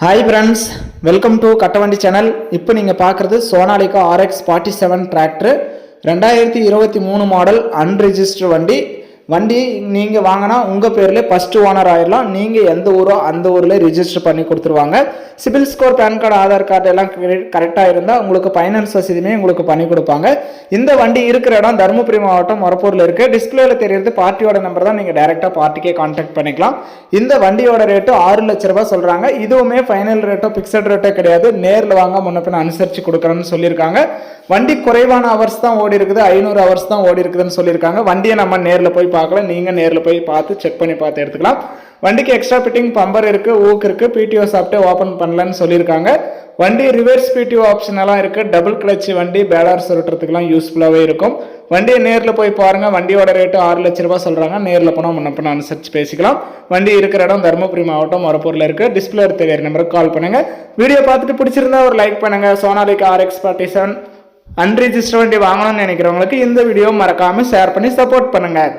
Hi friends, welcome to Kattavandi channel. இப்போ நீங்கள் பார்க்குறது Sonalika RX 47 tractor 2023 model unregistered வண்டி நீங்கள் வாங்கினா உங்கள் பேரில் ஃபஸ்ட்டு ஓனர் ஆயிடலாம். நீங்கள் எந்த ஊரோ அந்த ஊரில் ரிஜிஸ்டர் பண்ணி கொடுத்துருவாங்க. CIBIL score, PAN card, Aadhaar card எல்லாம் கரெக்டாக இருந்தால் உங்களுக்கு ஃபைனான்ஸ் வசதியுமே உங்களுக்கு பண்ணி கொடுப்பாங்க. இந்த வண்டி இருக்கிற இடம் தருமபுரி மாவட்டம் மொரப்பூரில் இருக்குது. டிஸ்பிளேல தெரியுறது பார்ட்டியோட நம்பர் தான். நீங்கள் டைரெக்டாக பார்ட்டிக்கே கான்டாக்ட் பண்ணிக்கலாம். இந்த வண்டியோட ரேட்டு 6 லட்ச ரூபாய் சொல்கிறாங்க. இதுவுமே ஃபைனல் ரேட்டோ ஃபிக்ஸட் ரேட்டோ கிடையாது. நேரில் வாங்க முன்ன பின்ன அனுசரித்து கொடுக்குறேன்னு சொல்லியிருக்காங்க. வண்டி குறைவான ஹவர்ஸ் தான் ஓடி இருக்குது, 500 ஹவர்ஸ் தான் ஓடி இருக்குதுன்னு சொல்லியிருக்காங்க. வண்டியை நம்ம நேரில் போய் பார்க்கலாம். நீங்கள் நேரில் போய் பார்த்து செக் பண்ணி பார்த்து எடுத்துக்கலாம். வண்டிக்கு எக்ஸ்ட்ரா ஃபிட்டிங் பம்பர் இருக்குது, ஊக்கு இருக்குது, பிடிஓ சாப்பிட்டு ஓப்பன் பண்ணலன்னு சொல்லியிருக்காங்க. வண்டி ரிவர்ஸ் பிடிஓ ஆப்ஷன் எல்லாம் இருக்குது. டபுள் கிளச் வண்டி, பேலர் சுருட்டுறதுக்குலாம் யூஸ்ஃபுல்லாகவே இருக்கும். வண்டியை நேரில் போய் பாருங்கள். வண்டியோட ரேட்டு 6 லட்ச ரூபாய் சொல்கிறாங்க. நேரில் போனால் முன்னப்பின அனுசரித்து பேசிக்கலாம். வண்டி இருக்கிற இடம் தருமபுரி மாவட்டம் மொரப்பூரில் இருக்குது. டிஸ்பிளே தெரியாத நம்பருக்கு கால் பண்ணுங்கள். வீடியோ பார்த்துட்டு பிடிச்சிருந்தா ஒரு லைக் பண்ணுங்கள். சோனாலிகா RX 47 அன்ரிஜிஸ்டர் வண்டி வாங்கணும்னு நினைக்கிறவங்களுக்கு இந்த வீடியோ மறக்காமல் ஷேர் பண்ணி சப்போர்ட் பண்ணுங்கள்.